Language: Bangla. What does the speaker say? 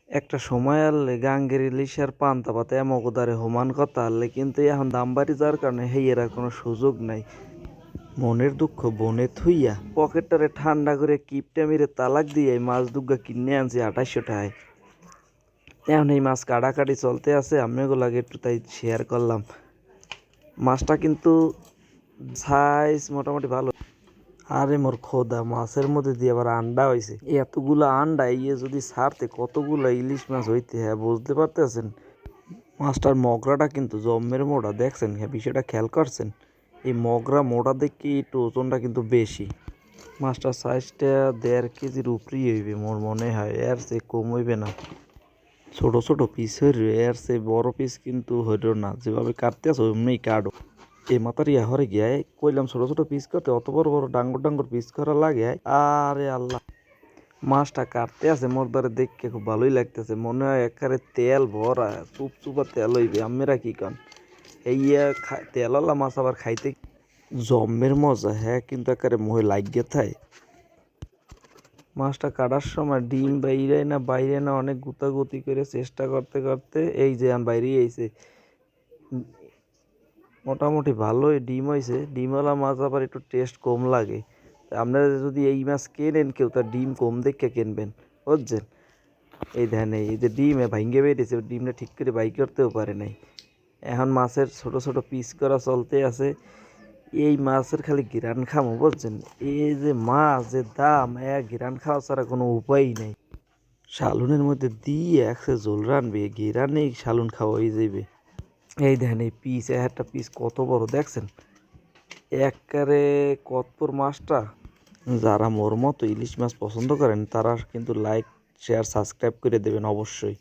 একটা সময় আনলে গাঙ্গের ইলিশ আর পান্তা ভাত এমগোদারে সমান কথা আনলে কিন্তু এখন দাম বাড়ি যাওয়ার কারণে হেইয়ের আর কোনো সুযোগ নাই। মনের দুঃখ বনে থুইয়া পকেটটারে ঠান্ডা করে কিপটা মেরে তালাক দিয়ে এই মাছ দুগ্গা কিনে আনছি 2800 টাকায়। এখন এই মাছ কাটাকাটি চলতে আছে, আমি লাগে একটু তাই শেয়ার করলাম। মাছটা কিন্তু সাইজ মোটামুটি ভালো। আরে মোর খোদা, মাছের মধ্যে দিয়ে আবার আন্ডা হয়েছে। এতগুলো আন্ডা ইয়ে যদি ছাড়তে কতগুলো ইলিশ মাছ হইতে, হ্যাঁ বুঝতে পারতেছেন। মাছটার মগরাটা কিন্তু জম্মের মোটা, দেখছেন? হ্যাঁ বিষয়টা খেয়াল করছেন? এই মগরা মোটা দেখে একটু ওজনটা কিন্তু বেশি। মাছটার সাইজটা 1.5 কেজির উপরেই হইবে মোর মনে হয়, এর চেয়ে কম হইবে না। ছোট ছোট পিস হইল, এর চেয়ে বড় পিস কিন্তু হইল না। যেভাবে কাটতে আছে অমনিই কাটো। এই মাথার হরে গিয়ে কইলাম ছোট ছোট পিস করতে, অত বড় বড় ডাঙ্গর ডাঙ্গর পিস করা লাগে। আরে আল্লাহ, মাছটা কাটতে আছে মোর দ্বারে দেখতে খুব ভালোই লাগতেছে। মনে হয় একেবারে তেল ভরা চুপচুপা তেল হইবে। আমেরা কি কন এই তেলওয়ালা মাছ আবার খাইতে জম্মের মজা। হ্যাঁ কিন্তু একেবারে মোহে লাগিয়ে থায়। মাছটা কাটার সময় ডিম বাইরে না অনেক গুতাগুতি করে চেষ্টা করতে করতে এই যে বাইরে আইছে। মোটামুটি ভালোই ডিম হয়েছে। ডিমওয়ালা মাছ আবার একটু টেস্ট কম লাগে। আপনারা যদি এই মাছ কেনেন কেউ, তার ডিম কম দেখে কিনবেন, বুঝছেন? এই ধ্যান এই যে ডিমে ভাঙ্গে বেরিয়েছে, ডিমটা ঠিক করে বাই করতেও পারে নাই। এখন মাছের ছোট ছোট পিস করা চলতে আছে। এই মাছের খালি ঘিরান খামো, বুঝছেন? এই যে মাছ যে দাম, ঘিরান খাওয়া ছাড়া কোনো উপায়ই নেই। শালুনের মধ্যে দিয়ে একসে জোল রানবে, ঘিরানেই শালুন খাওয়া হয়ে যাবে। এই দেখেন এই পিস, একটা পিস কত বড় দেখছেন? একবারে কতপুর মাছটা। যারা মোর মতো ইলিশ মাছ পছন্দ করেন তারা কিন্তু লাইক শেয়ার সাবস্ক্রাইব করে দেবেন অবশ্যই।